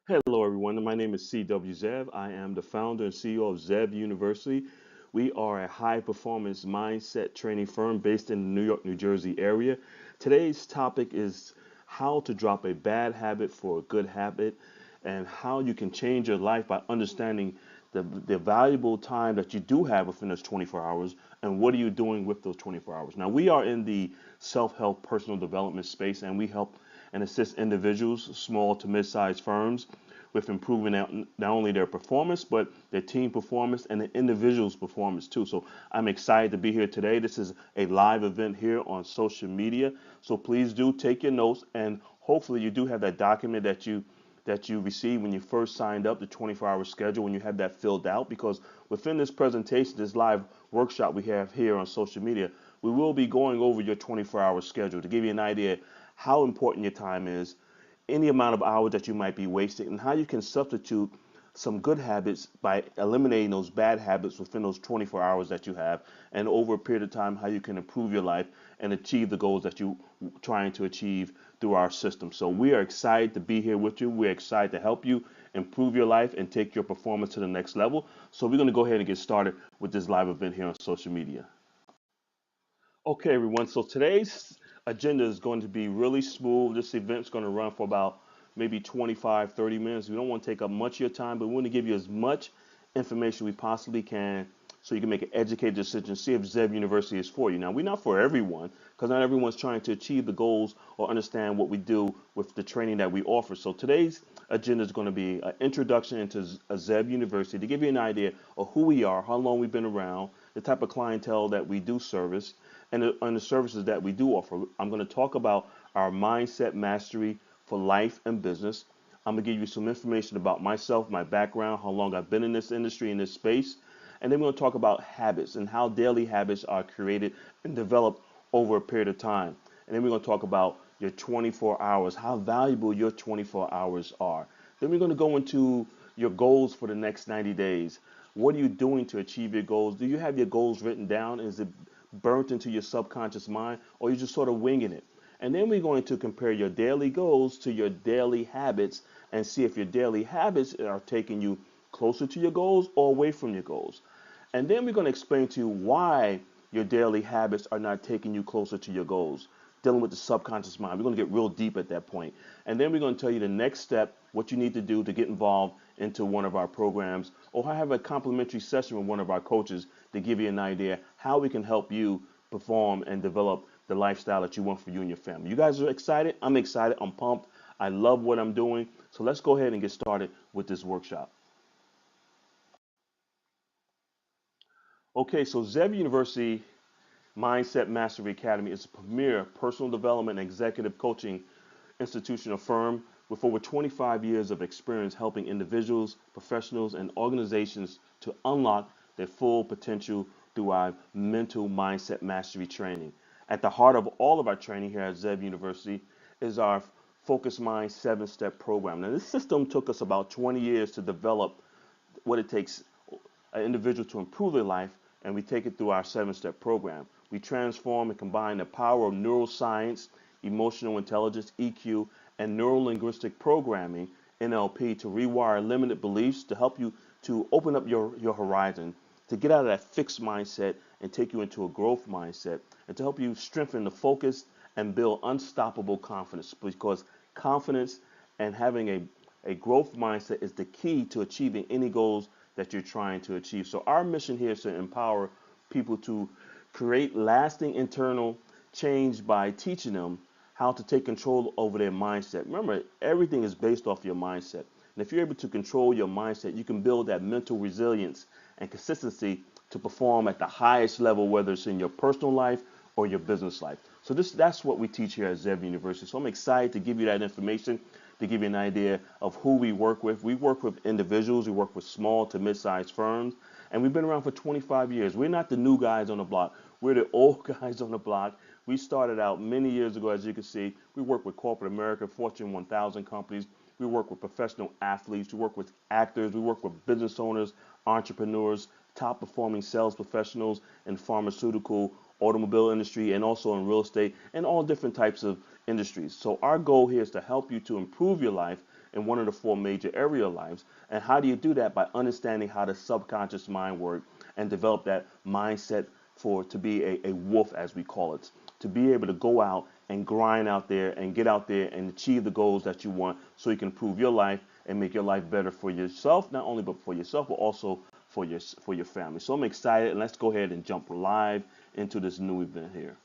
Hello, everyone. My name is C.W. Zev. I am the founder and CEO of Zev University. We are a high performance mindset training firm based in the New York, New Jersey area. Today's topic is how to drop a bad habit for a good habit and how you can change your life by understanding the valuable time that you do have within those 24 hours and what are you doing with those 24 hours. Now, we are in the self help personal development space and we help and assist individuals, small to mid sized firms, with improving not only their performance, but their team performance and the individual's performance too. So I'm excited to be here today. This is a live event here on social media. So please do take your notes and hopefully you do have that document that you received when you first signed up, the 24-hour schedule, when you have that filled out, because within this presentation, this live workshop we have here on social media, we will be going over your 24-hour schedule to give you an idea how important your time is, any amount of hours that you might be wasting, and how you can substitute some good habits by eliminating those bad habits within those 24 hours that you have, and over a period of time, how you can improve your life and achieve the goals that you're trying to achieve through our system. So we are excited to be here with you. We're excited to help you improve your life and take your performance to the next level. So we're going to go ahead and get started with this live event here on social media. Okay, everyone. So today's agenda is going to be really smooth. This event's going to run for about maybe 25, 30 minutes. We don't want to take up much of your time, but we want to give you as much information we possibly can so you can make an educated decision, see if Zeb University is for you. Now, we're not for everyone because not everyone's trying to achieve the goals or understand what we do with the training that we offer. So today's agenda is going to be an introduction into Zeb University to give you an idea of who we are, how long we've been around, the type of clientele that we do service, and the services that we do offer. I'm going to talk about our mindset mastery for life and business. I'm going to give you some information about myself, my background, how long I've been in this industry, in this space. And then we're going to talk about habits and how daily habits are created and developed over a period of time. And then we're going to talk about your 24 hours, how valuable your 24 hours are. Then we're going to go into your goals for the next 90 days. What are you doing to achieve your goals? Do you have your goals written down? Is it burnt into your subconscious mind, or you're just sort of winging it? And then we're going to compare your daily goals to your daily habits and see if your daily habits are taking you closer to your goals or away from your goals. And then we're going to explain to you why your daily habits are not taking you closer to your goals, dealing with the subconscious mind. We're going to get real deep at that point. And then we're going to tell you the next step, what you need to do to get involved into one of our programs, or have a complimentary session with one of our coaches to give you an idea how we can help you perform and develop the lifestyle that you want for you and your family. You guys are excited? I'm excited. I'm pumped. I love what I'm doing. So let's go ahead and get started with this workshop. Okay, so Zev University Mindset Mastery Academy is a premier personal development and executive coaching institutional firm with over 25 years of experience helping individuals, professionals, and organizations to unlock their full potential through our mental mindset mastery training. At the heart of all of our training here at Zev University is our Focus Mind 7-step program. Now, this system took us about 20 years to develop what it takes an individual to improve their life, and we take it through our 7-step program. We transform and combine the power of neuroscience, emotional intelligence, EQ, and neuro-linguistic programming, NLP, to rewire limited beliefs to help you to open up your horizon, to get out of that fixed mindset and take you into a growth mindset, and to help you strengthen the focus and build unstoppable confidence, because confidence and having a growth mindset is the key to achieving any goals that you're trying to achieve. So our mission here is to empower people to create lasting internal change by teaching them how to take control over their mindset. Remember, everything is based off your mindset. And if you're able to control your mindset, you can build that mental resilience and consistency to perform at the highest level, whether it's in your personal life or your business life. So that's what we teach here at Zev University. So I'm excited to give you that information, to give you an idea of who we work with. We work with individuals, we work with small to mid-sized firms, and we've been around for 25 years. We're not the new guys on the block. We're the old guys on the block. We started out many years ago, as you can see. We work with corporate America, Fortune 1000 companies. We work with professional athletes. We work with actors. We work with business owners, entrepreneurs, top performing sales professionals in pharmaceutical, automobile industry, and also in real estate and all different types of industries. So our goal here is to help you to improve your life in one of the four major area lives. And how do you do that? By understanding how the subconscious mind works and develop that mindset for to be a wolf, as we call it, to be able to go out and grind out there and get out there and achieve the goals that you want so you can improve your life and make your life better for yourself, not only but for yourself, but also for your family. So I'm excited, and let's go ahead and jump live into this new event here.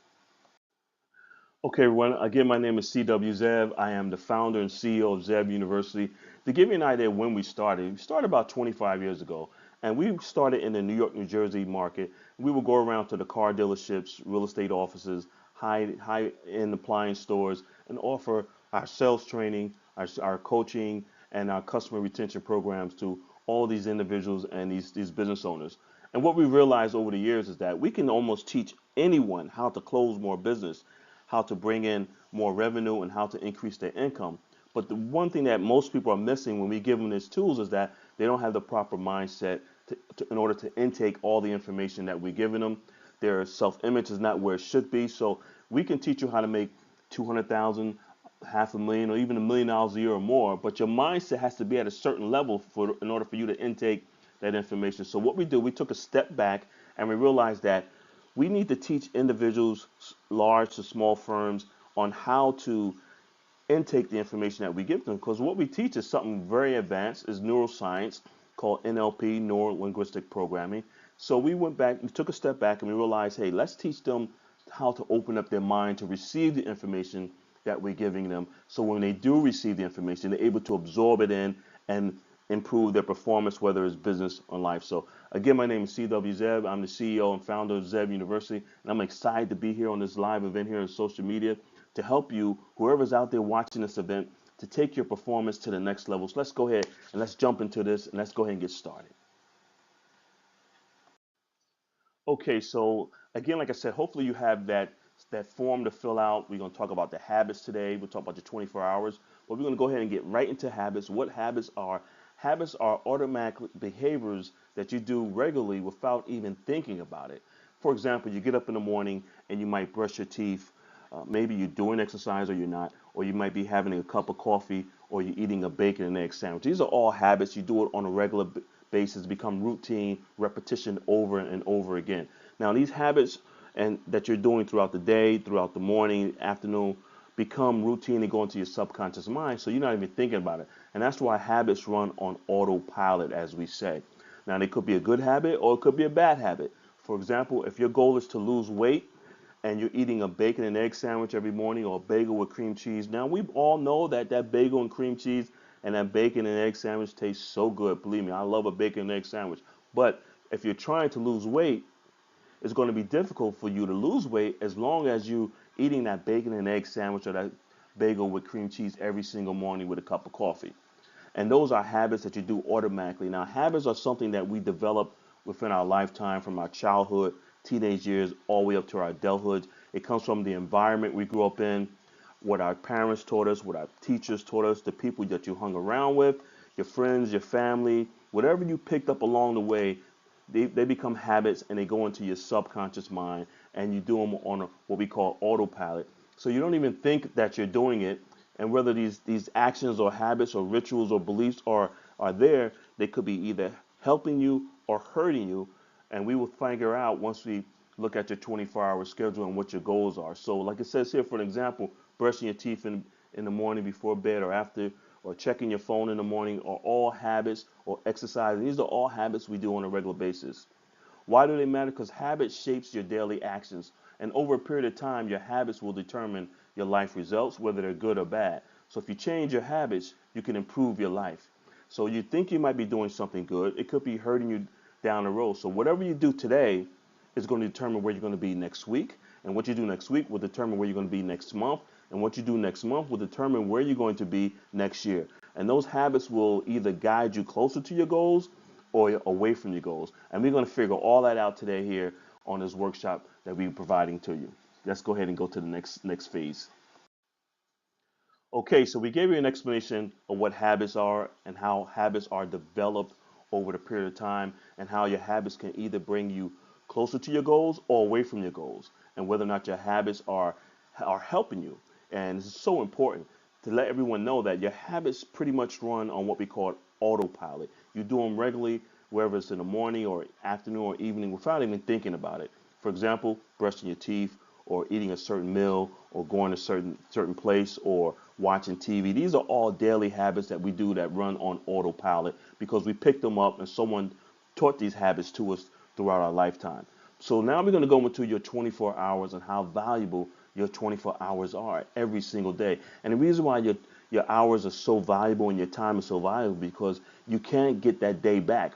Okay, everyone. Again, my name is C.W. Zev. I am the founder and CEO of Zev University. To give you an idea when we started about 25 years ago, and we started in the New York, New Jersey market. We would go around to the car dealerships, real estate offices, high-end appliance stores, and offer our sales training, our coaching, and our customer retention programs to all these individuals and these business owners. And what we realized over the years is that we can almost teach anyone how to close more business, how to bring in more revenue, and how to increase their income. But the one thing that most people are missing when we give them these tools is that they don't have the proper mindset in order to intake all the information that we're giving them. Their self-image is not where it should be. So we can teach you how to make 200,000, half a million, or even $1 million a year or more. But your mindset has to be at a certain level in order for you to intake that information. So what we do, we took a step back and we realized that we need to teach individuals, large to small firms, on how to intake the information that we give them. Because what we teach is something very advanced, is neuroscience called NLP, Neuro Linguistic Programming. So we went back, we took a step back, and we realized, hey, let's teach them how to open up their mind to receive the information that we're giving them. So when they do receive the information, they're able to absorb it in and improve their performance, whether it's business or life. So again, my name is C.W. Zev. I'm the CEO and founder of Zev University, and I'm excited to be here on this live event here on social media to help you, whoever's out there watching this event, to take your performance to the next level. So let's go ahead and let's jump into this and let's go ahead and get started. Okay, so again, like I said, hopefully you have that form to fill out. We're going to talk about the habits today. We'll talk about the 24 hours, but we're going to go ahead and get right into habits. What habits are? Habits are automatic behaviors that you do regularly without even thinking about it. For example, you get up in the morning and you might brush your teeth. Maybe you're doing exercise or you're not, or you might be having a cup of coffee or you're eating a bacon and egg sandwich. These are all habits. You do it on a regular basis, become routine, repetition over and over again. Now, these habits and that you're doing throughout the day, throughout the morning, afternoon, become routine and go into your subconscious mind, so you're not even thinking about it. And that's why habits run on autopilot, as we say. Now, they could be a good habit or it could be a bad habit. For example, if your goal is to lose weight and you're eating a bacon and egg sandwich every morning or a bagel with cream cheese, now we all know that that bagel and cream cheese and that bacon and egg sandwich tastes so good. Believe me, I love a bacon and egg sandwich. But if you're trying to lose weight, it's going to be difficult for you to lose weight as long as you eating that bacon and egg sandwich or that bagel with cream cheese every single morning with a cup of coffee. And those are habits that you do automatically. Now, habits are something that we develop within our lifetime, from our childhood, teenage years, all the way up to our adulthood. It comes from the environment we grew up in, what our parents taught us, what our teachers taught us, the people that you hung around with, your friends, your family, whatever you picked up along the way, they become habits and they go into your subconscious mind, and you do them on what we call autopilot. So you don't even think that you're doing it. And whether these actions or habits or rituals or beliefs are there, they could be either helping you or hurting you. And we will figure out once we look at your 24-hour schedule and what your goals are. So like it says here, for an example, brushing your teeth in the morning before bed or after, or checking your phone in the morning, are all habits, or exercising. These are all habits we do on a regular basis. Why do they matter? Because habit shapes your daily actions. And over a period of time, your habits will determine your life results, whether they're good or bad. So if you change your habits, you can improve your life. So you think you might be doing something good, it could be hurting you down the road. So whatever you do today is going to determine where you're going to be next week. And what you do next week will determine where you're going to be next month. And what you do next month will determine where you're going to be next year. And those habits will either guide you closer to your goals or away from your goals. And we're going to figure all that out today here on this workshop that we're providing to you. Let's go ahead and go to the next phase. Okay, so we gave you an explanation of what habits are and how habits are developed over the period of time, and how your habits can either bring you closer to your goals or away from your goals, and whether or not your habits are helping you. And this is so important. to let everyone know that your habits pretty much run on what we call autopilot. You do them regularly, whether it's in the morning or afternoon or evening, without even thinking about it. For example, brushing your teeth, or eating a certain meal, or going to certain place, or watching TV. These are all daily habits that we do that run on autopilot because we picked them up and someone taught these habits to us throughout our lifetime. So now we're going to go into your 24 hours and how valuable your 24 hours are every single day. And the reason why your hours are so valuable and your time is so valuable because you can't get that day back.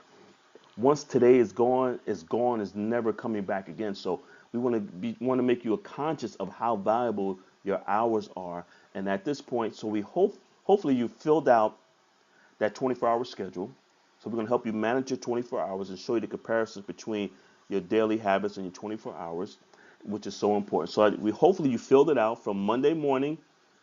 Once today is gone, it's gone, it's never coming back again. So we want to make you conscious of how valuable your hours are. And at this point, so we hopefully you filled out that 24-hour schedule. So we're going to help you manage your 24 hours and show you the comparisons between your daily habits and your 24 hours, which is so important. So we hopefully you filled it out from Monday morning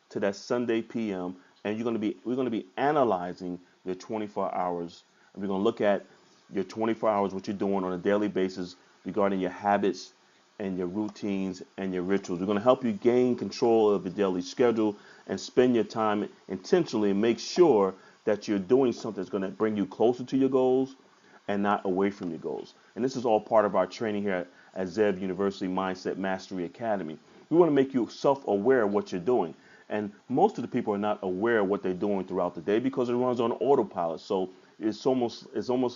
to that Sunday p.m. and we're going to be analyzing your 24 hours. And we're going to look at your 24 hours, what you're doing on a daily basis regarding your habits and your routines and your rituals. We're going to help you gain control of your daily schedule and spend your time intentionally and make sure that you're doing something that's going to bring you closer to your goals and not away from your goals. And this is all part of our training here at Zev University Mindset Mastery Academy. We want to make you self-aware of what you're doing. And most of the people are not aware of what they're doing throughout the day because it runs on autopilot. So it's almost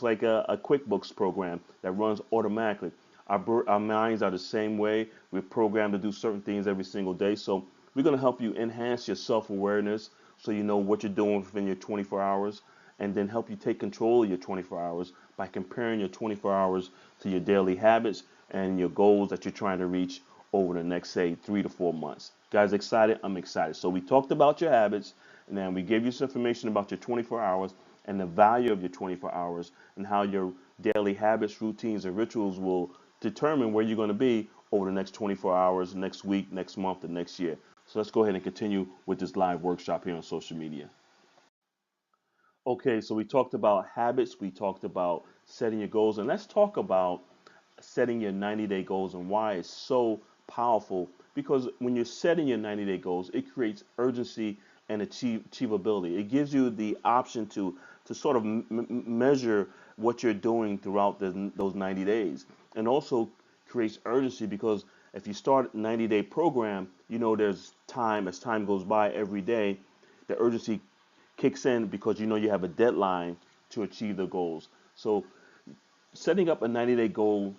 like a QuickBooks program that runs automatically. Our minds are the same way. We're programmed to do certain things every single day. So we're going to help you enhance your self-awareness so you know what you're doing within your 24 hours and then help you take control of your 24 hours by comparing your 24 hours to your daily habits and your goals that you're trying to reach over the next, say, 3 to 4 months. Guys, excited? I'm excited. So we talked about your habits, and then we gave you some information about your 24 hours and the value of your 24 hours and how your daily habits, routines, and rituals will determine where you're going to be over the next 24 hours, next week, next month, and next year. So let's go ahead and continue with this live workshop here on social media. Okay, so we talked about habits, we talked about setting your goals, and let's talk about setting your 90-day goals and why it's so powerful. Because when you're setting your 90-day goals, it creates urgency and achievability. It gives you the option to sort of measure what you're doing throughout those 90 days, and also creates urgency because if you start a 90-day program, you know there's time as time goes by every day, the urgency kicks in because you know you have a deadline to achieve the goals. So setting up a 90-day goal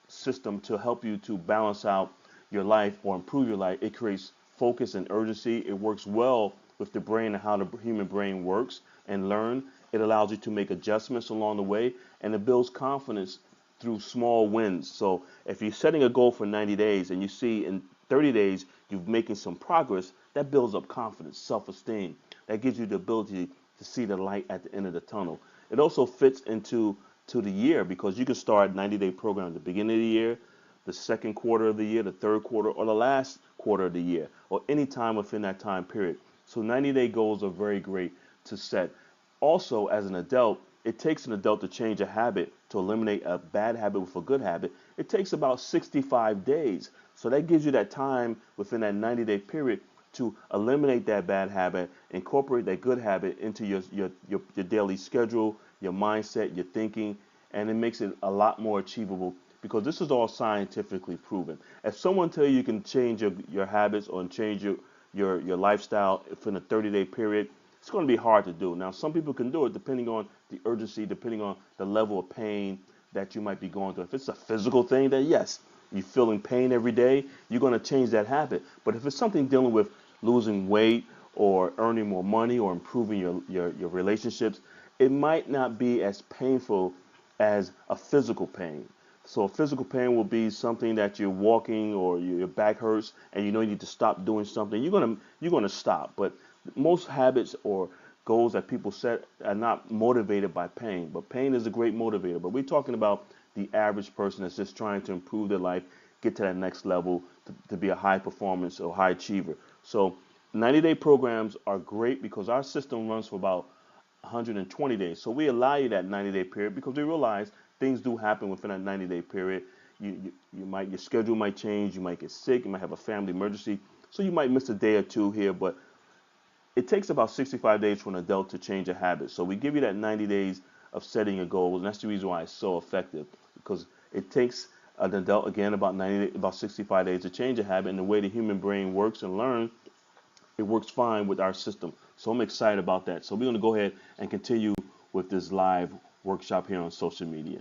system to help you to balance out your life or improve your life, it creates focus and urgency. It works well with the brain and how the human brain works and learn. It allows you to make adjustments along the way and it builds confidence through small wins. So if you're setting a goal for 90 days and you see in 30 days you're making some progress, that builds up confidence, self-esteem. That gives you the ability to see the light at the end of the tunnel. It also fits into the year because you can start 90-day program at the beginning of the year, the second quarter of the year, the third quarter, or the last quarter of the year, or any time within that time period. So 90-day goals are very great to set. Also, as an adult, it takes an adult to change a habit, to eliminate a bad habit with a good habit. It takes about 65 days. So that gives you that time within that 90-day period to eliminate that bad habit, incorporate that good habit into your daily schedule, your mindset, your thinking, and it makes it a lot more achievable because this is all scientifically proven. If someone tell you can change your habits or change your lifestyle within a 30-day period, it's going to be hard to do. Now, some people can do it depending on the urgency, depending on the level of pain that you might be going through. If it's a physical thing, then yes, you're feeling pain every day, you're going to change that habit. But if it's something dealing with losing weight or earning more money or improving your relationships, it might not be as painful as a physical pain. So a physical pain will be something that you're walking or your back hurts and you know you need to stop doing something. You're gonna stop. But most habits or goals that people set are not motivated by pain. But pain is a great motivator. But we're talking about the average person that's just trying to improve their life, get to that next level, to be a high performance or high achiever. So 90-day programs are great because our system runs for about 120 days. So we allow you that 90-day period because we realize things do happen within that 90-day period. Your schedule might change, you might get sick, you might have a family emergency, so you might miss a day or two here. But it takes about 65 days for an adult to change a habit. So we give you that 90 days of setting a goal, and that's the reason why it's so effective, because it takes an adult, again, about 65 days to change a habit. And the way the human brain works and learns, it works fine with our system. So I'm excited about that. So we're going to go ahead and continue with this live workshop here on social media.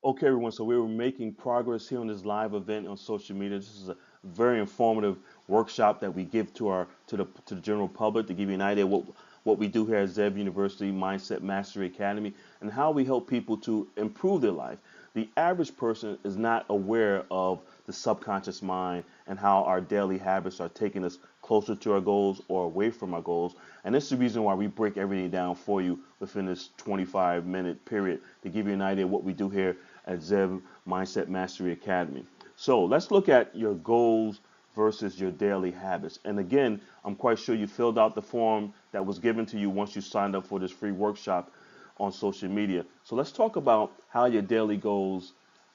Okay, everyone, so we're making progress here on this live event on social media. This is a very informative workshop that we give to the general public to give you an idea what we do here at Zev University Mindset Mastery Academy and how we help people to improve their life. The average person is not aware of the subconscious mind and how our daily habits are taking us closer to our goals or away from our goals. And this is the reason why we break everything down for you within this 25-minute period to give you an idea of what we do here at Zev Mindset Mastery Academy. So let's look at your goals versus your daily habits. And again, I'm quite sure you filled out the form that was given to you once you signed up for this free workshop on social media. So let's talk about how your daily goals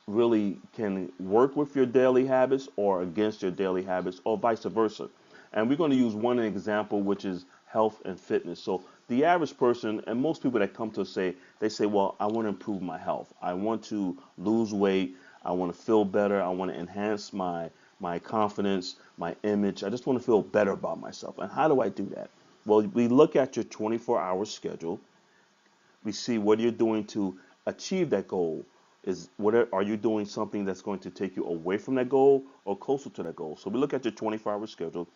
really can work with your daily habits or against your daily habits or vice versa. And we're going to use one example, which is health and fitness. So the average person and most people that come to us they say, well, I want to improve my health. I want to lose weight. I want to feel better. I want to enhance my confidence, my image. I just want to feel better about myself. And how do I do that? Well, we look at your 24-hour schedule. We see what you're doing to achieve that goal. Are you doing something that's going to take you away from that goal or closer to that goal? So we look at your 24-hour schedule.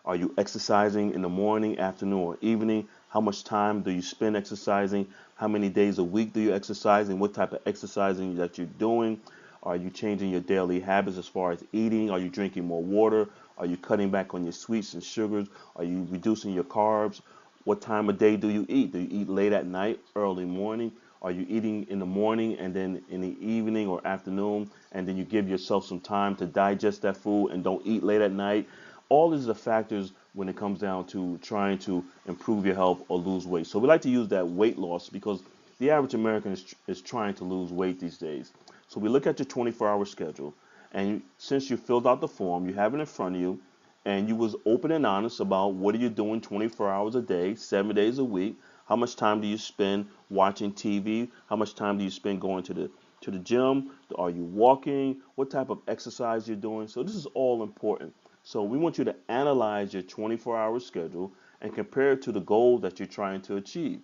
Are you exercising in the morning, afternoon, or evening? How much time do you spend exercising? How many days a week do you exercise? And what type of exercising that you're doing? Are you changing your daily habits as far as eating? Are you drinking more water? Are you cutting back on your sweets and sugars? Are you reducing your carbs? What time of day do you eat? Do you eat late at night, early morning? Are you eating in the morning and then in the evening or afternoon, and then you give yourself some time to digest that food and don't eat late at night? All these are factors when it comes down to trying to improve your health or lose weight. So we like to use that weight loss because the average American is trying to lose weight these days. So we look at your 24-hour schedule, and since you filled out the form, you have it in front of you, and you was open and honest about what are you doing 24 hours a day, 7 days a week. How much time do you spend watching TV? How much time do you spend going to the gym? Are you walking? What type of exercise you're doing? So this is all important. So we want you to analyze your 24-hour schedule and compare it to the goal that you're trying to achieve.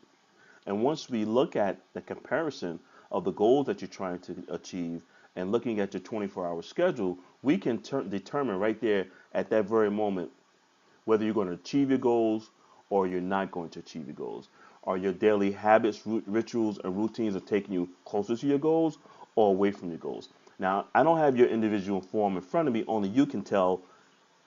And once we look at the comparison of the goals that you're trying to achieve and looking at your 24-hour schedule, we can determine right there at that very moment whether you're going to achieve your goals or you're not going to achieve your goals. Are your daily habits, rituals, and routines are taking you closer to your goals or away from your goals? Now, I don't have your individual form in front of me. Only you can tell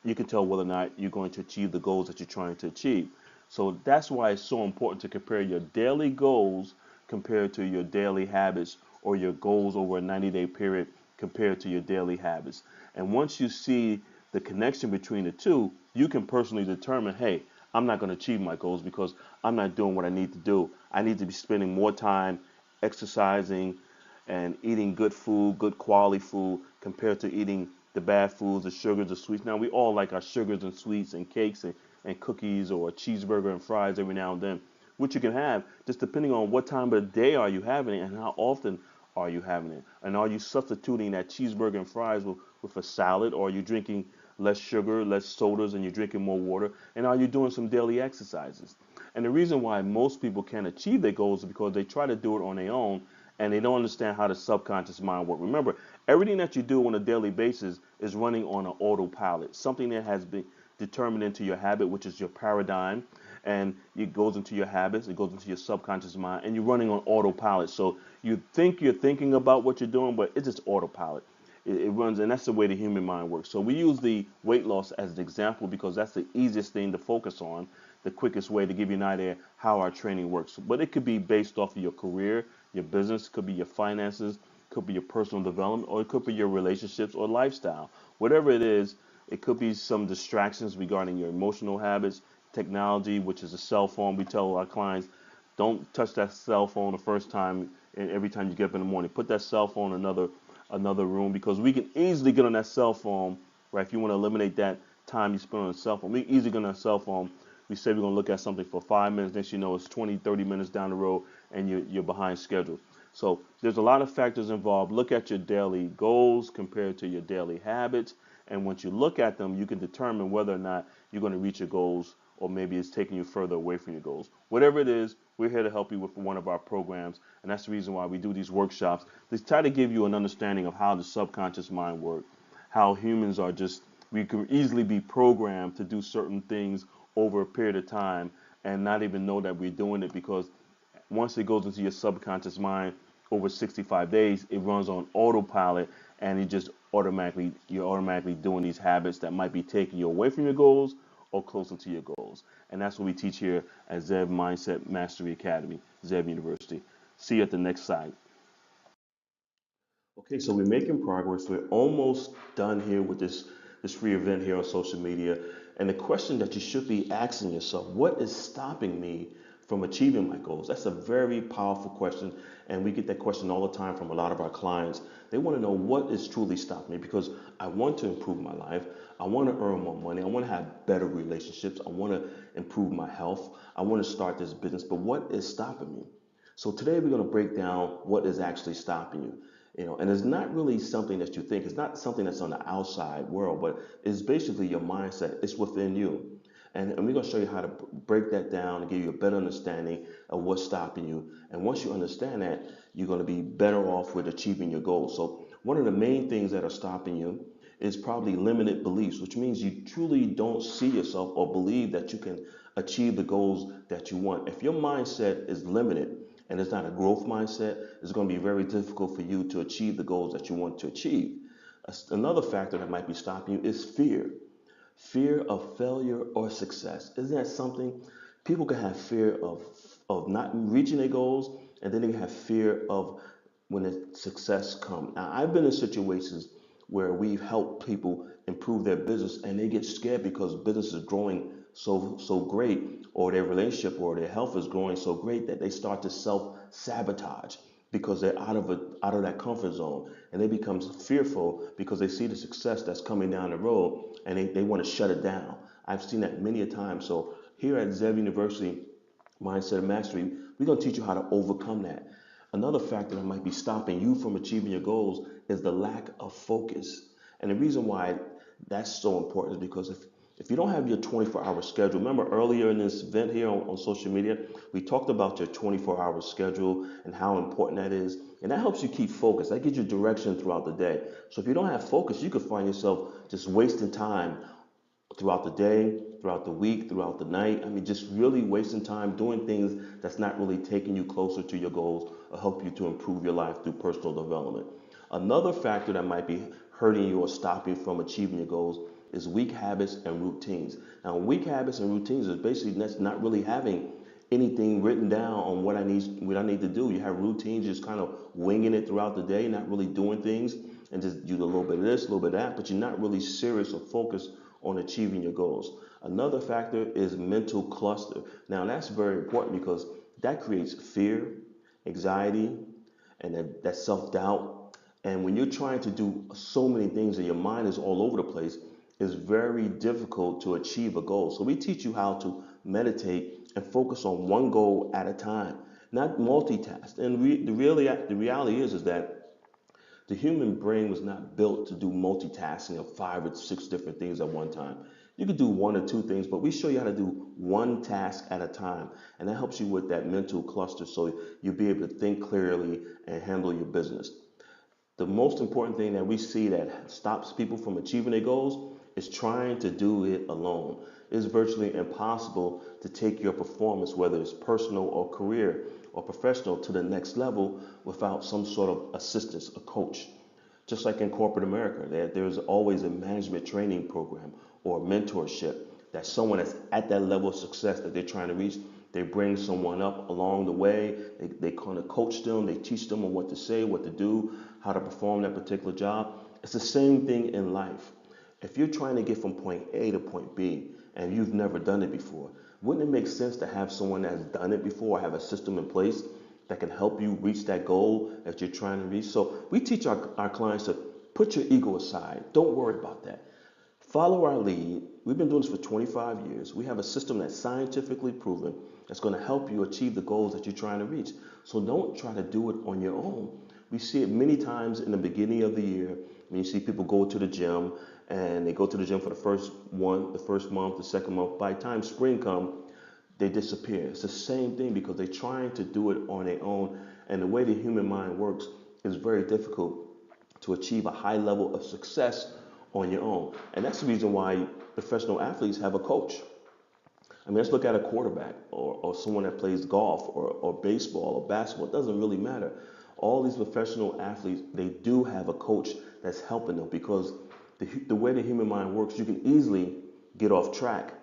whether or not you're going to achieve the goals that you're trying to achieve. So that's why it's so important to compare your daily goals compared to your daily habits or your goals over a 90-day period compared to your daily habits. And once you see the connection between the two, you can personally determine, hey, I'm not going to achieve my goals because I'm not doing what I need to do. I need to be spending more time exercising and eating good food, good quality food, compared to eating the bad foods, the sugars, the sweets. Now, we all like our sugars and sweets and cakes and cookies or a cheeseburger and fries every now and then, which you can have just depending on what time of the day are you having it and how often are you having it. And are you substituting that cheeseburger and fries with a salad, or are you drinking less sugar, less sodas, and you're drinking more water? And are you doing some daily exercises? And the reason why most people can't achieve their goals is because they try to do it on their own and they don't understand how the subconscious mind works. Remember, everything that you do on a daily basis is running on an autopilot, something that has been determined into your habit, which is your paradigm, and it goes into your habits, it goes into your subconscious mind, and you're running on autopilot. So you think you're thinking about what you're doing, but it's just autopilot. It runs, and that's the way the human mind works. So we use the weight loss as an example because that's the easiest thing to focus on, the quickest way to give you an idea how our training works. But it could be based off of your career, your business, could be your finances, could be your personal development, or it could be your relationships or lifestyle. Whatever it is, it could be some distractions regarding your emotional habits, technology, which is a cell phone. We tell our clients, don't touch that cell phone the first time and every time you get up in the morning. Put that cell phone in another room because we can easily get on that cell phone, right? If you want to eliminate that time you spend on a cell phone. We easily go on a cell phone. We say we're going to look at something for 5 minutes. Next you know it's 20, 30 minutes down the road and you're behind schedule. So there's a lot of factors involved. Look at your daily goals compared to your daily habits. And once you look at them, you can determine whether or not you're going to reach your goals or maybe it's taking you further away from your goals. Whatever it is, we're here to help you with one of our programs. And that's the reason why we do these workshops. They try to give you an understanding of how the subconscious mind works, how humans are just, we can easily be programmed to do certain things over a period of time and not even know that we're doing it because once it goes into your subconscious mind over 65 days, it runs on autopilot and you're automatically doing these habits that might be taking you away from your goals or closer to your goals. And that's what we teach here at Zev Mindset Mastery Academy, Zev University. See you at the next site. Okay, so we're making progress. We're almost done here with this free event here on social media. And the question that you should be asking yourself, what is stopping me from achieving my goals? That's a very powerful question. And we get that question all the time from a lot of our clients. They want to know what is truly stopping me because I want to improve my life. I want to earn more money. I want to have better relationships. I want to improve my health. I want to start this business. But what is stopping me? So today we're going to break down what is actually stopping you. And it's not really something that you think. It's not something that's on the outside world, but it's basically your mindset. It's within you. And we're going to show you how to break that down and give you a better understanding of what's stopping you. And once you understand that, you're going to be better off with achieving your goals. So one of the main things that are stopping you is probably limited beliefs, which means you truly don't see yourself or believe that you can achieve the goals that you want. If your mindset is limited, and it's not a growth mindset, it's going to be very difficult for you to achieve the goals that you want to achieve. Another factor that might be stopping you is fear. Fear of failure or success. Isn't that something? People can have fear of not reaching their goals, and then they can have fear of when the success comes. Now, I've been in situations where we've helped people improve their business, and they get scared because business is growing so great, or their relationship or their health is growing so great that they start to self sabotage because they're out of that comfort zone, and they become fearful because they see the success that's coming down the road and they want to shut it down. I've seen that many a time. So here at Zev University Mindset Mastery, we're going to teach you how to overcome that. Another factor that might be stopping you from achieving your goals is the lack of focus. And the reason why that's so important is because if you don't have your 24-hour schedule, remember earlier in this event here on social media, we talked about your 24-hour schedule and how important that is. And that helps you keep focused. That gives you direction throughout the day. So if you don't have focus, you could find yourself just wasting time throughout the day, throughout the week, throughout the night. I mean, just really wasting time doing things that's not really taking you closer to your goals or help you to improve your life through personal development. Another factor that might be hurting you or stopping you from achieving your goals is weak habits and routines. Now, weak habits and routines is basically that's not really having anything written down on what I need to do. You have routines, just kind of winging it throughout the day, not really doing things, and just do a little bit of this, a little bit of that, but you're not really serious or focused on achieving your goals. Another factor is mental cluster. Now, that's very important because that creates fear, anxiety, and that self-doubt. And when you're trying to do so many things and your mind is all over the place, it's very difficult to achieve a goal. So we teach you how to meditate and focus on one goal at a time, not multitask. And the reality is that the human brain was not built to do multitasking of 5 or 6 different things at one time. You could do 1 or 2 things, but we show you how to do one task at a time. And that helps you with that mental cluster so you'll be able to think clearly and handle your business. The most important thing that we see that stops people from achieving their goals is trying to do it alone. It's virtually impossible to take your performance, whether it's personal or career or professional, to the next level without some sort of assistance, a coach. Just like in corporate America, there's always a management training program or mentorship that someone that's at that level of success that they're trying to reach, they bring someone up along the way. They kind of coach them, they teach them on what to say, what to do, how to perform that particular job. It's the same thing in life. If you're trying to get from point A to point B and you've never done it before, wouldn't it make sense to have someone that's done it before, have a system in place that can help you reach that goal that you're trying to reach? So we teach our clients to put your ego aside. Don't worry about that. Follow our lead. We've been doing this for 25 years. We have a system that's scientifically proven that's going to help you achieve the goals that you're trying to reach. So don't try to do it on your own. We see it many times in the beginning of the year when you see people go to the gym and they go to the gym for the first month, the second month. By the time spring comes, they disappear. It's the same thing because they're trying to do it on their own. And the way the human mind works is very difficult to achieve a high level of success on your own. And that's the reason why professional athletes have a coach. I mean, let's look at a quarterback or someone that plays golf or baseball or basketball. It doesn't really matter. All these professional athletes, they do have a coach that's helping them because the way the human mind works, you can easily get off track,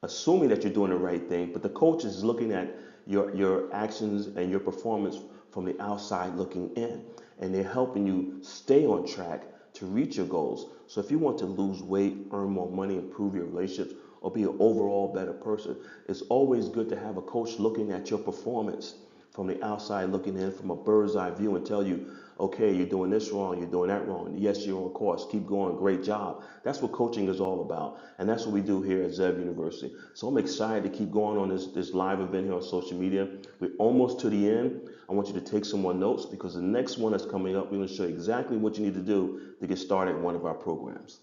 assuming that you're doing the right thing, but the coach is looking at your actions and your performance from the outside looking in, and they're helping you stay on track to reach your goals. So if you want to lose weight, earn more money, improve your relationships, or be an overall better person, it's always good to have a coach looking at your performance from the outside looking in from a bird's eye view and tell you, okay, you're doing this wrong, you're doing that wrong. Yes, you're on course. Keep going. Great job. That's what coaching is all about. And that's what we do here at Zev University. So I'm excited to keep going on this live event here on social media. We're almost to the end. I want you to take some more notes because the next one that's coming up, we're going to show you exactly what you need to do to get started in one of our programs.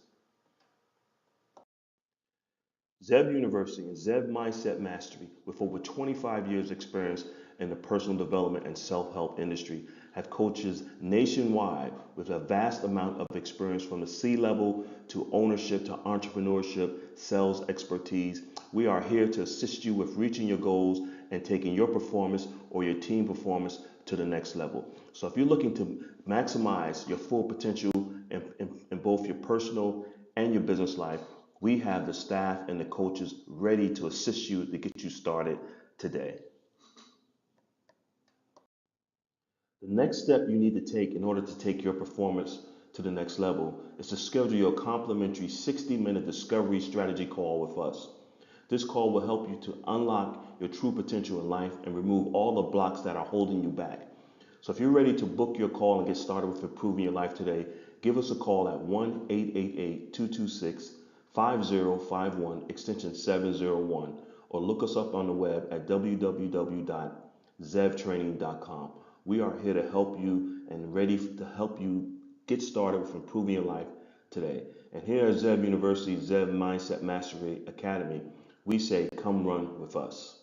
Zev University and Zev Mindset Mastery, with over 25 years experience in the personal development and self-help industry, have coaches nationwide with a vast amount of experience from the C-level to ownership to entrepreneurship, sales expertise. We are here to assist you with reaching your goals and taking your performance or your team performance to the next level. So if you're looking to maximize your full potential in both your personal and your business life, we have the staff and the coaches ready to assist you to get you started today. The next step you need to take in order to take your performance to the next level is to schedule your complimentary 60-minute discovery strategy call with us. This call will help you to unlock your true potential in life and remove all the blocks that are holding you back. So if you're ready to book your call and get started with improving your life today, give us a call at 1-888-226-5051, extension 701, or look us up on the web at www.zevtraining.com. We are here to help you and ready to help you get started with improving your life today. And here at Zev University, Zev Mindset Mastery Academy, we say, come run with us.